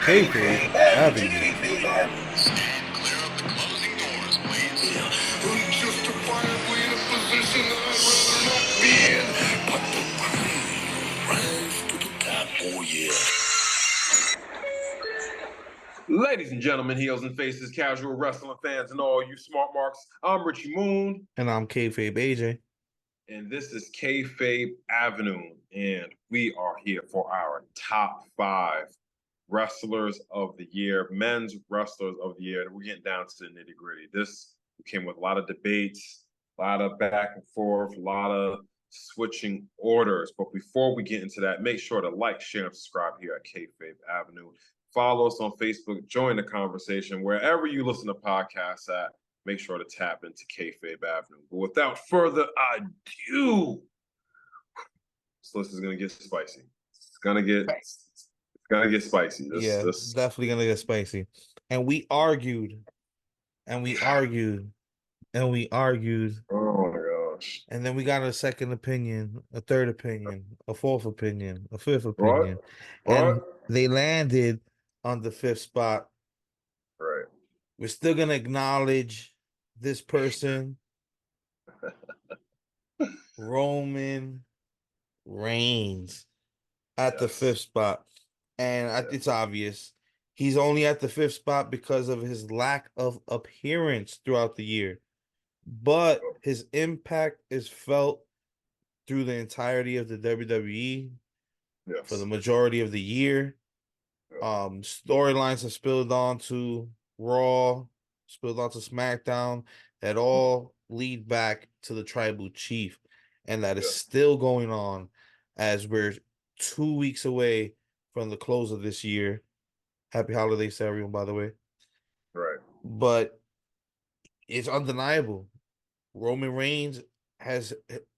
Kayfabe Avenue. Justifiably in a position that I'd rather not be in, but the cream rise to the top. Oh yeah. Ladies and gentlemen, heels and faces, casual wrestling fans, and all you smart marks, I'm Richie Moon, And I'm Kayfabe AJ. and this is Kayfabe Avenue, and we are here for our top 5 wrestlers of the year, men's wrestlers of the year. And we're getting down to the nitty gritty. This came with a lot of debates, a lot of back and forth, a lot of switching orders. But before we get into that, make sure to like, share, and subscribe here at Kayfabe Avenue. Follow us on Facebook, join the conversation wherever you listen to podcasts at. Make sure to tap into Kayfabe Avenue. But without further ado, this list is going to get spicy. It's gonna get spicy. Yeah, it's This definitely gonna get spicy. And we argued, and we argued, and we argued, Oh my gosh. and then we got a second opinion, a third opinion, a fourth opinion, a fifth What? opinion, and What? they landed on the fifth spot. Right. We're still gonna acknowledge this person, Roman Reigns, at the fifth Yes. spot. And Yes. it's obvious. He's only at the fifth spot because of his lack of appearance throughout the year. But his impact is felt through the entirety of the WWE for the Yes. majority of the year. Storylines have spilled on to Raw, spilled on to SmackDown, that all lead back to the tribal chief. And that is Yes. still going on as we're 2 weeks away from the close of this year. Happy holidays to everyone, by the way. Right. But it's undeniable. Roman Reigns has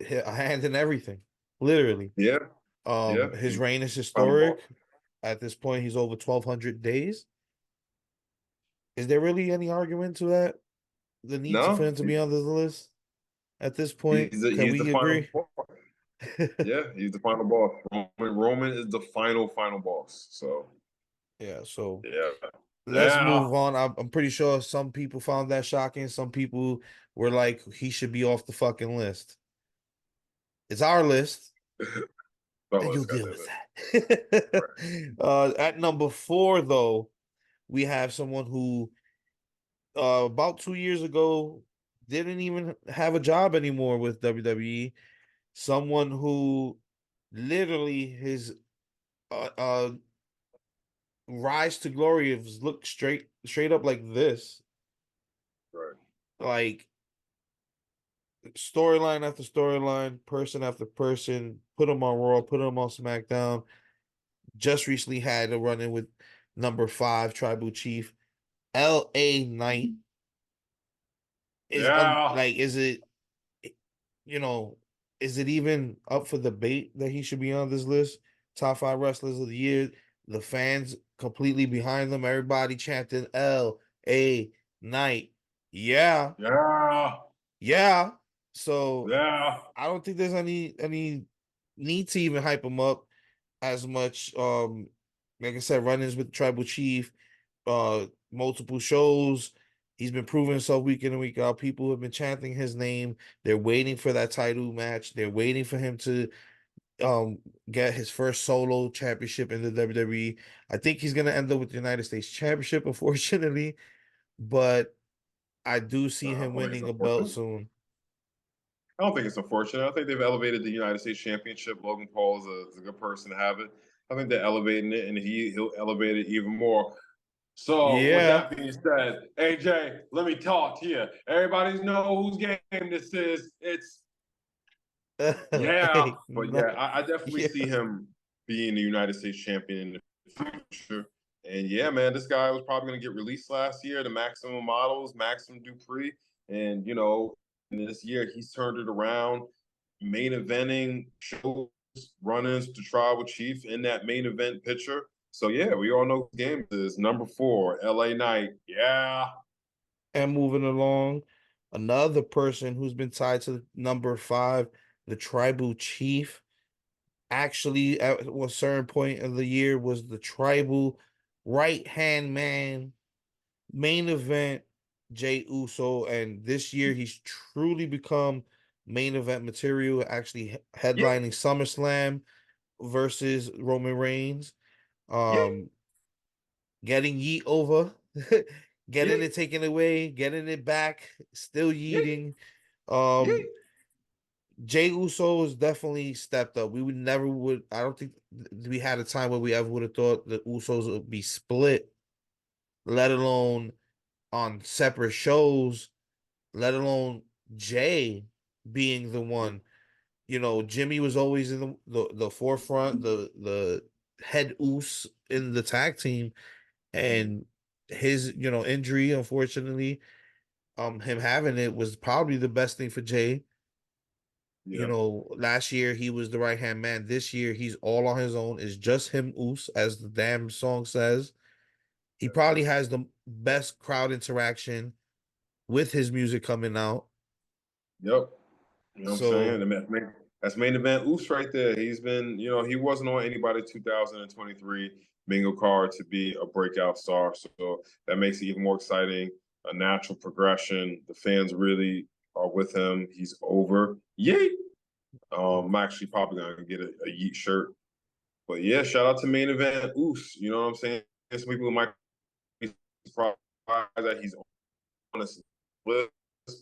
a hand in everything, literally. Yeah. Yeah. His reign is Final boss. historic. At this point, he's over 1,200 days. Is there really any argument to that? The need for No. him to be on this list at this point? Can He's the we final agree? boss. Yeah, he's the final boss. Roman is the final boss. So Yeah, so yeah. let's Yeah. move on. I'm pretty sure some people found that shocking. Some people were like, he should be off the fucking list. It's our list, and Fellas, you'll got deal with that. that. Right. At number 4, though, we have someone who about 2 years ago didn't even have a job anymore with WWE. Someone who literally his uh, uh rise to glory has looked straight up like this. Right. Like storyline after storyline, person after person, put him on Raw, put him on SmackDown. Just recently had a run in with number 5 tribal chief LA Knight. Yeah. Like, is it, you know, is it even up for debate that he should be on this list? Top 5 wrestlers of the year. The fans completely behind them. Everybody chanting LA Knight. Yeah. Yeah. Yeah. So Yeah. I don't think there's any need to even hype him up as much. Like I said, run-ins with the tribal chief, multiple shows. He's been proving himself week in and week out. People have been chanting his name. They're waiting for that title match. They're waiting for him to get his first solo championship in the WWE. I think he's gonna end up with the United States Championship, unfortunately, but I do see I him don't think it's winning a belt unfortunate. soon. I don't think it's unfortunate. I think they've elevated the United States Championship. Logan Paul is a good person to have it. I think they're elevating it, and he'll elevate it even more. So, with Yeah. that being said, AJ, let me talk to you. Everybody know whose game this is. It's yeah, Hey, but yeah, I definitely yeah. see him being the United States champion in the future. And yeah, man, this guy was probably going to get released last year. The Maximum Models, Maximum Dupree, and in this year he's turned it around, main eventing shows, run-ins to Tribal Chief in that main event picture. So yeah, we all know who game is number 4, LA Knight. Yeah, And moving along, another person who's been tied to number 5, the tribal chief, actually at a certain point of the year was the tribal right hand man, main event Jay Uso, and this year he's truly become main event material. Actually, Yeah, headlining SummerSlam versus Roman Reigns, yeah, um, getting yeet over, yeah, getting it taken away, getting it back, still yeah, yeeting. yeah, Um, Jay Uso has definitely stepped up. We would never would. I don't think we had a time where we ever would have thought the Usos would be split, let alone on separate shows, let alone Jay being the yeah, one. Jimmy was always in the forefront, the head Us in the tag team, mhm, and his injury, unfortunately, him having it was probably the best thing for Jay. yeah, Last year he was the right hand man. This year he's all on his own. It's just him, Us, as the damn song says. He yeah, probably has the best crowd interaction with his music coming out. yep. You know what I'm saying? So And that's main event Oos right there. He's been, he wasn't on anybody 2023 bingo card to be a breakout star. So that makes it even more exciting. A natural progression. The fans really are with him. He's over. Yay! I'm actually probably gonna get a Yeet shirt. But yeah, shout out to main event Oos. You know what I'm saying? Some people might be surprised that he's on this list,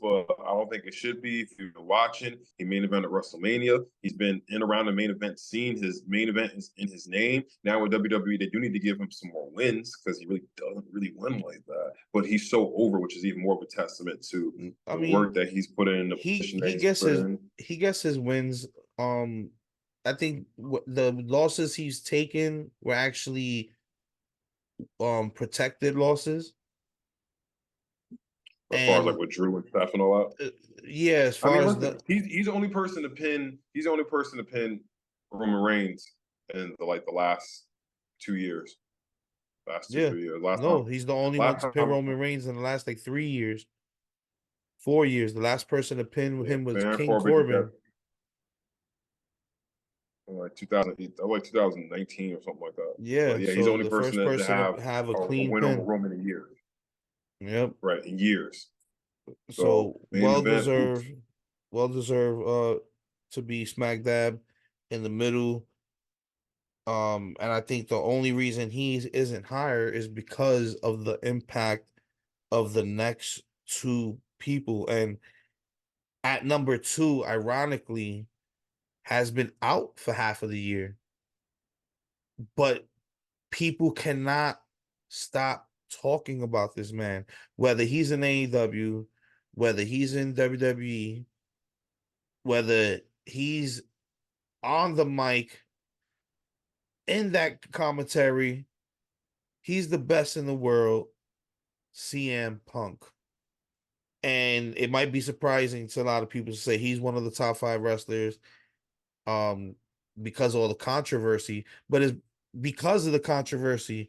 but I don't think it should be. If you're watching, he main event at WrestleMania. He's been in around the main event scene. His main event is in his name. Now with WWE, they do need to give him some more wins because he really doesn't really win like that. But he's so over, which is even more of a testament to I the mean, work that he's put in, the he position that he he's gets put his in. he gets his wins. I think the losses he's taken were actually protected losses, As far as like and with Drew and stuff and all that. uh, yeah, as I far mean, as listen, the he's the only person to pin. He's the only person to pin Roman Reigns in the last 2 years, last two yeah, 3 years. no, he's the only one Last to pin time, Roman Reigns in the last like 3 years, 4 years. The last person to pin yeah, him was Baron King Corbin did that Corbin. in like 2008, like 2019 or something like that. But Yeah, yeah, he's the so only the person first to person have to have a a clean win over pin. Roman in years, Yep. right? In years. So So main event, oof. well deserved to be smack dab in the middle. And I think the only reason he isn't higher is because of the impact of the next two people. And at number two, ironically, has been out for half of the year. But people cannot stop talking about this man, whether he's in AEW, whether he's in WWE, whether he's on the mic in that commentary. He's the best in the world, CM Punk. And it might be surprising to a lot of people to say he's one of the top five wrestlers um, because of all the controversy, but it's because of the controversy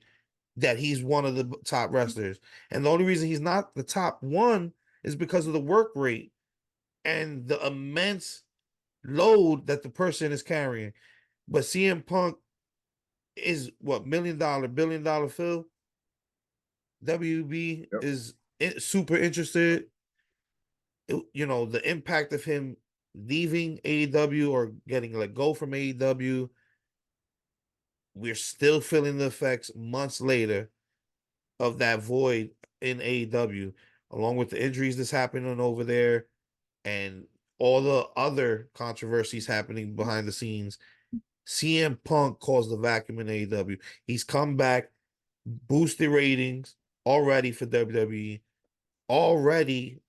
that he's one of the top wrestlers. And the only reason he's not the top one is because of the work rate and the immense load that the person is carrying. But CM Punk is what, $1 million, $1 billion Phil. WB Yep. is super interested. The impact of him leaving AEW or getting let go from AEW, we're still feeling the effects months later of that void in AEW, along with the injuries that's happening over there and all the other controversies happening behind the scenes. CM Punk caused the vacuum in AEW. He's come back, boosted ratings already for WWE, already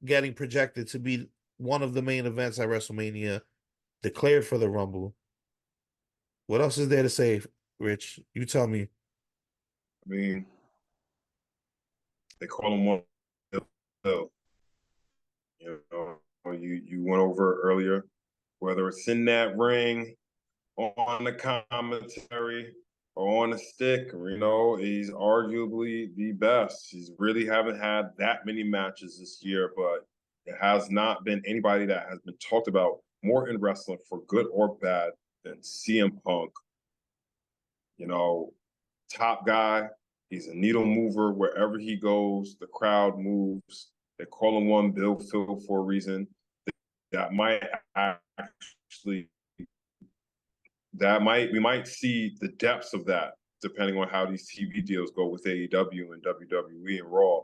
getting projected to be one of the main events at WrestleMania, declared for the Rumble. What else is there to say, Rich? You tell me. I mean, they call him one. You you went over earlier, whether it's in that ring, on the commentary, or on the stick. He's arguably the best. He's really haven't had that many matches this year, but it has not been anybody that has been talked about more in wrestling for good or bad than CM Punk. You know, top guy, He's a needle mover wherever he goes. The crowd moves. They call him one Bill Phil for a reason. That might actually we might see the depths of that depending on how these TV deals go with AEW and WWE and Raw.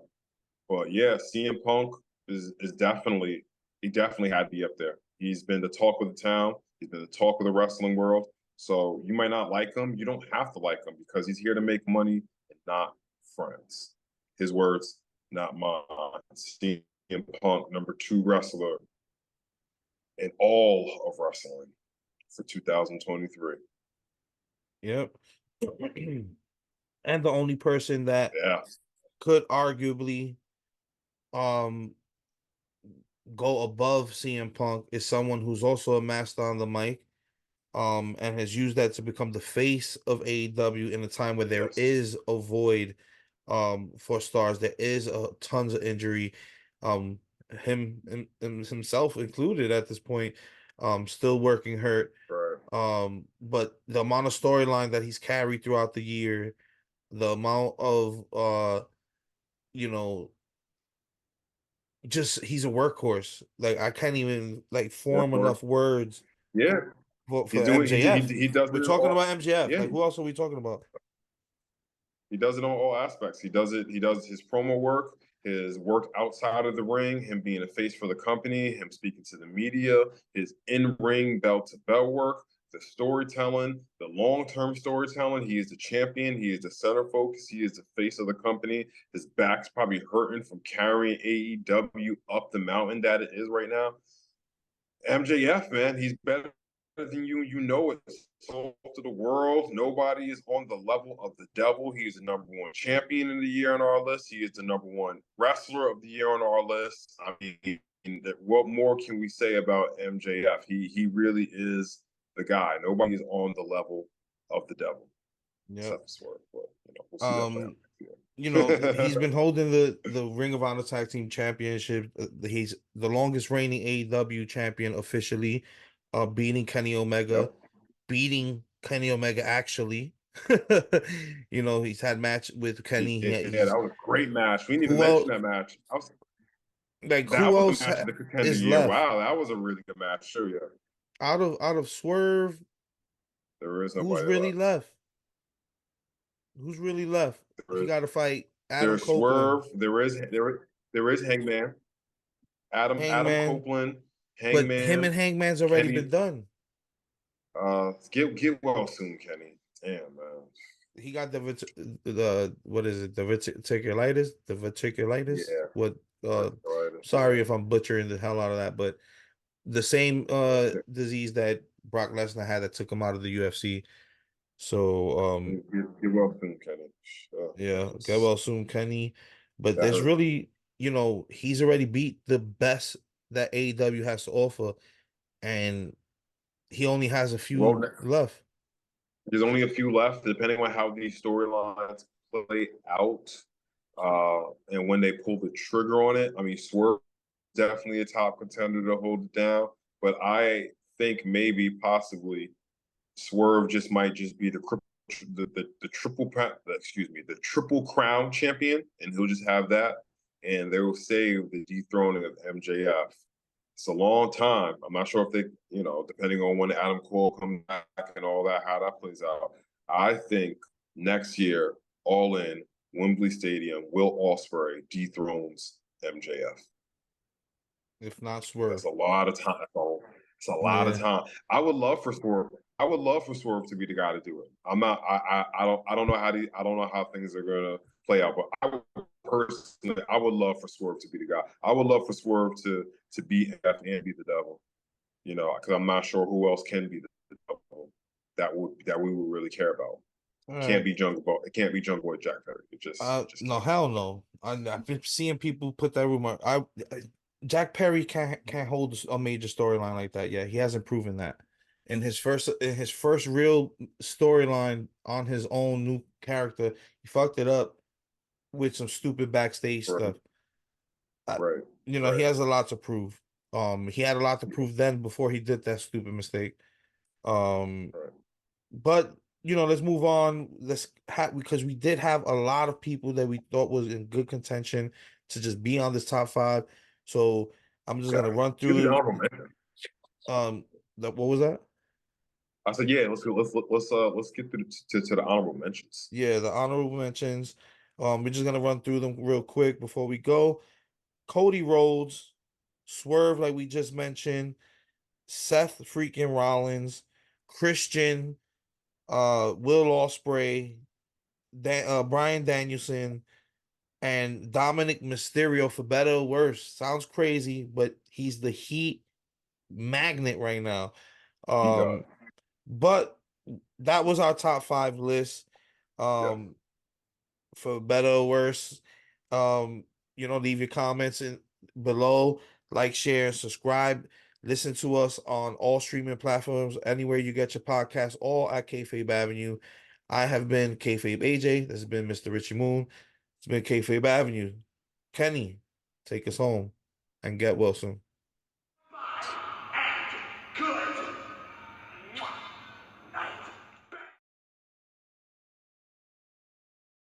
But yeah, CM Punk is definitely he definitely had to be up there. He's been the talk of the town. He's been the talk of the wrestling world. So you might not like him. You don't have to like him because he's here to make money and not friends. His words, not mine. CM Punk, #2 wrestler in all of wrestling for 2023. Yep. And the only person that Yeah. could arguably um go above CM Punk is someone who's also a master on the mic, and has used that to become the face of AEW in a time where there Yes. is a void, for stars. There is tons of injury, um, him and himself included at this point, still working hurt. Right. But the amount of storyline that he's carried throughout the year, the amount of you know, just he's a workhorse. Like I can't even like form Workhorse. enough words Yeah. for He's doing MJF. he does We're it talking all. about MJF. Yeah, Like who else are we talking about? he does it on all aspects. He does it. He does his promo work, his work outside of the ring, him being a face for the company, him speaking to the media, his in-ring bell to bell work, the storytelling, the long-term storytelling. He is the champion. He is the center focus. He is the face of the company. His back's probably hurting from carrying AEW up the mountain that it is right now. MJF, man, he's better than you. You know it. Sold to the world. Nobody is on the level of the devil. He is the #1 champion of the year on our list. He is the #1 wrestler of the year on our list. I mean, what more can we say about MJF? He really is the guy. Nobody is on the level of the devil, Yep. except for Swerve. But we'll see that play. He's been holding the Ring of Honor Tag Team Championship. He's the longest reigning AEW champion officially, beating Kenny Omega, Yep. beating Kenny Omega actually. He's had match with Kenny. Yeah, that was a great match. We didn't even Who mention else? that match. Like That who was the else match of the contender is year. left Wow, that was a really good match. Sure, yeah. out of Swerve? There is Who's nobody really left. left? Who's really left? There He is got to fight Adam there's Copeland, Swerve. There is Hangman. Adam Hangman. Copeland, But him and Hangman, Hangman's already been Kenny. done. Get well soon, Kenny. Damn man. He got the what is it? The verticulitis. The verticulitis. Yeah, What? arthritis. Sorry Yeah, if I'm butchering the hell out of that, but the same disease that Brock Lesnar had that took him out of the UFC. So get well soon, Kenny. yeah, get well soon, Kenny. But That there's hurt. really, he's already beat the best that AEW has to offer, and he only has a Well, few left. there's only a few left, depending on how these storylines play out, and when they pull the trigger on it. I mean, Swerve definitely a top contender to hold it down, but I think maybe possibly Swerve might just be the the triple crown champion, and he'll just have that, and they will save the dethroning of MJF. It's a long time. I'm not sure if they, depending on when Adam Cole comes back and all that, how that plays out. I think next year, all in Wembley Stadium, Will Ospreay dethrones MJF. If not That's Swerve. a lot of time. Bro. It's a lot of Yeah. time. I would love for Swerve. I would love for Swerve to be the guy to do it. I'm not. I don't know I don't know how things are gonna play out. But I would personally, I would love for Swerve to be the guy. I would love for Swerve to be F and be the devil. Because I'm not sure who else can be the devil that we would really care about. All It can't right. be Jungle Boy. It can't be Jungle Boy Jack Perry. It just No, can't. hell no. I've been seeing people put that rumor. Jack Perry can't hold a major storyline like that yet. He hasn't proven that. In his first real storyline on his own new character, he fucked it up with some stupid backstage Right, stuff. I, right, he right, has a lot to prove. He had a lot to prove then before he did that stupid mistake. Um, right. but let's move on. Let's have because we did have a lot of people that we thought was in good contention to just be on this top five. So I'm just gonna Okay. run Give me the through. honorable mention. What was that? I said, yeah, let's go. Let's get through to the honorable mentions. Yeah, the honorable mentions. We're just gonna run through them real quick before we go. Cody Rhodes, Swerve, like we just mentioned, Seth freaking Rollins, Christian, Will Ospreay, Brian Danielson, and Dominic Mysterio, for better or worse. Sounds crazy, but he's the heat magnet right now. He does. Um, but that was our top five list. Yep. Um, for better or worse. Leave your comments in below, like, share, and subscribe. Listen to us on all streaming platforms, anywhere you get your podcast, all at Kayfabe Avenue. I have been Kayfabe AJ. This has been Mr. Richie Moon. It's been Kayfabe Avenue. Kenny, take us home and get Wilson. And good.